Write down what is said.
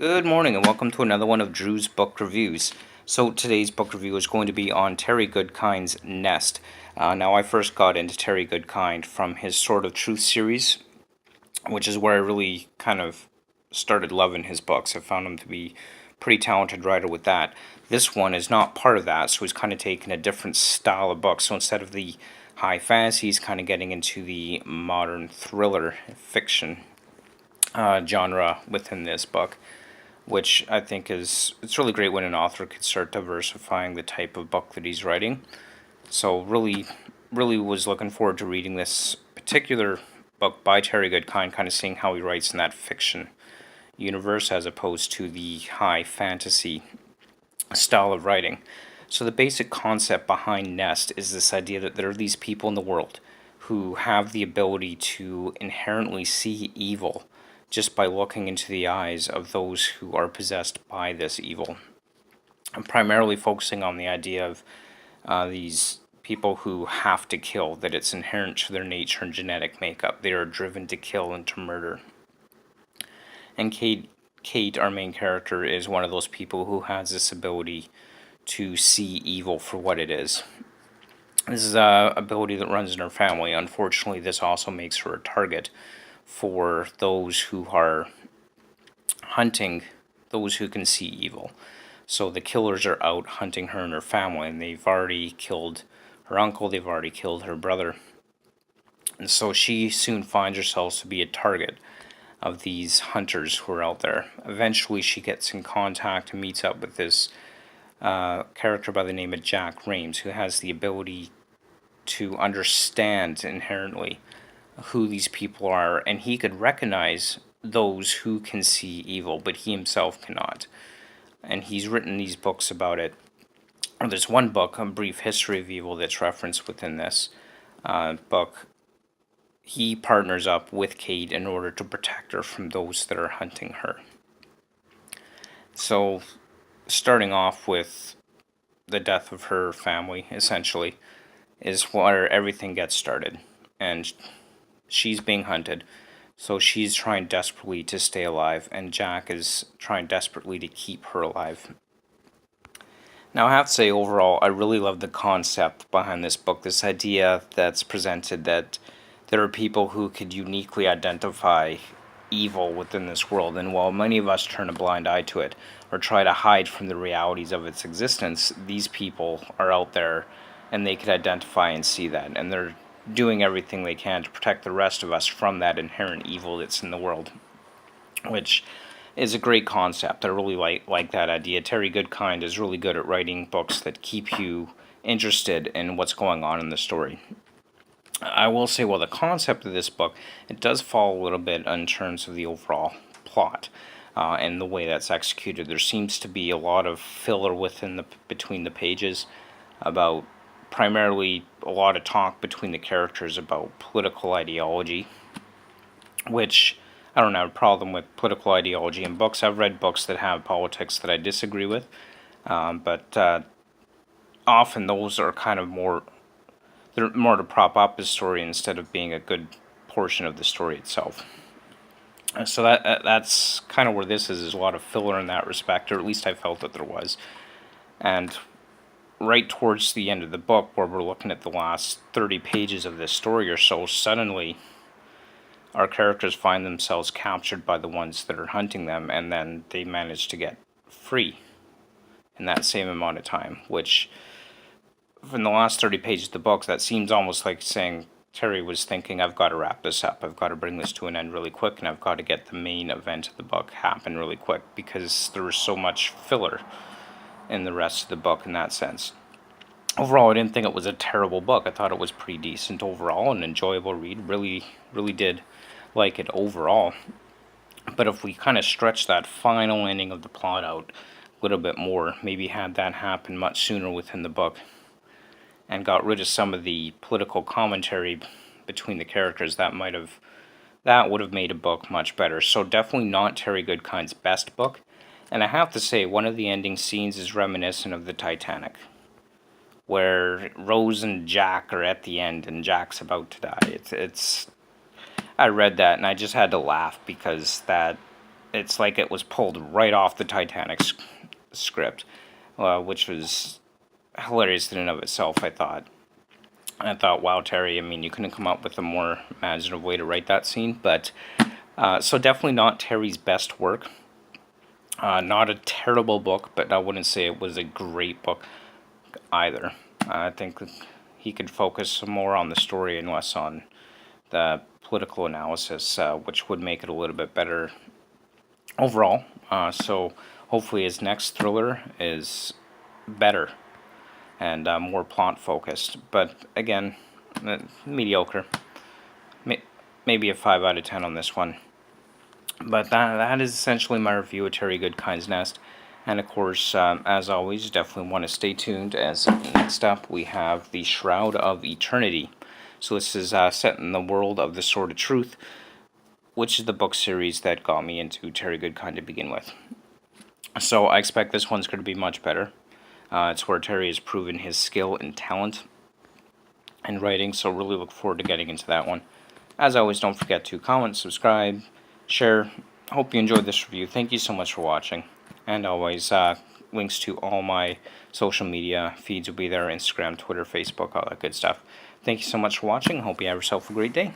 Good morning and welcome to another one of Drew's book reviews. So today's book review is going to be on Terry Goodkind's Nest. Now I first got into Terry Goodkind from his Sword of Truth series, which is where I really kind of started loving his books. I found him to be a pretty talented writer with that. This one is not part of that, so he's kind of taken a different style of book. So instead of the high fantasy, he's kind of getting into the modern thriller fiction genre within this book, which I think it's really great when an author could start diversifying the type of book that he's writing. So really was looking forward to reading this particular book by Terry Goodkind, kind of seeing how he writes in that fiction universe as opposed to the high fantasy style of writing. So the basic concept behind Nest is this idea that there are these people in the world who have the ability to inherently see evil just by looking into the eyes of those who are possessed by this evil. I'm primarily focusing on the idea of these people who have to kill, that it's inherent to their nature and genetic makeup. They are driven to kill and to murder. And Kate, our main character, is one of those people who has this ability to see evil for what it is. This is an ability that runs in her family. Unfortunately, this also makes her a target for those who are hunting those who can see evil. So the killers are out hunting her and her family, and they've already killed her uncle, they've already killed her brother. And so she soon finds herself to be a target of these hunters who are out there. Eventually she gets in contact and meets up with this character by the name of Jack Rames, who has the ability to understand inherently who these people are, and he could recognize those who can see evil, but he himself cannot. And he's written these books about it. There's one book, A Brief History of Evil, that's referenced within this book. He partners up with Kate in order to protect her from those that are hunting her. So, starting off with the death of her family, essentially, is where everything gets started. And she's being hunted, so she's trying desperately to stay alive, and Jack is trying desperately to keep her alive. Now, I have to say, overall, I really love the concept behind this book, this idea that's presented that there are people who could uniquely identify evil within this world, and while many of us turn a blind eye to it or try to hide from the realities of its existence, these people are out there and they could identify and see that, and they're doing everything they can to protect the rest of us from that inherent evil that's in the world, which is a great concept. I really like that idea. Terry Goodkind is really good at writing books that keep you interested in what's going on in the story. I will say, well, the concept of this book, it does fall a little bit in terms of the overall plot and the way that's executed. There seems to be a lot of filler between the pages about primarily a lot of talk between the characters about political ideology, which I don't have a problem with political ideology in books. I've read books that have politics that I disagree with, but often those are kind of they're more to prop up the story instead of being a good portion of the story itself. So that's kind of where this is a lot of filler in that respect, or at least I felt that there was. And right towards the end of the book, where we're looking at the last 30 pages of this story or so, suddenly our characters find themselves captured by the ones that are hunting them, and then they manage to get free in that same amount of time, which in the last 30 pages of the book, that seems almost like saying Terry was thinking, I've got to wrap this up, I've got to bring this to an end really quick, and I've got to get the main event of the book happen really quick, because there was so much filler in the rest of the book in that sense. Overall, I didn't think it was a terrible book. I thought it was pretty decent overall, an enjoyable read. Really did like it overall. But if we kind of stretch that final ending of the plot out a little bit more, maybe had that happen much sooner within the book, and got rid of some of the political commentary between the characters, that would have made a book much better. So definitely not Terry Goodkind's best book. And I have to say, one of the ending scenes is reminiscent of the Titanic, where Rose and Jack are at the end and Jack's about to die. I read that and I just had to laugh because that it's like it was pulled right off the Titanic script, which was hilarious in and of itself, I thought. I thought, wow, Terry, I mean, you couldn't come up with a more imaginative way to write that scene, but so definitely not Terry's best work. Not a terrible book, but I wouldn't say it was a great book either. I think he could focus more on the story and less on the political analysis, which would make it a little bit better overall. So hopefully his next thriller is better and more plot focused. But again, mediocre. Maybe a 5 out of 10 on this one. But that is essentially my review of Terry Goodkind's Nest. And of course, as always, definitely want to stay tuned, as next up we have The Shroud of Eternity. So this is set in the world of The Sword of Truth, which is the book series that got me into Terry Goodkind to begin with. So I expect this one's going to be much better. It's where Terry has proven his skill and talent in writing, so really look forward to getting into that one. As always, don't forget to comment, subscribe, share. Hope you enjoyed this review. Thank you so much for watching. And always, links to all my social media feeds will be there: Instagram, Twitter, Facebook, all that good stuff. Thank you so much for watching. Hope you have yourself a great day.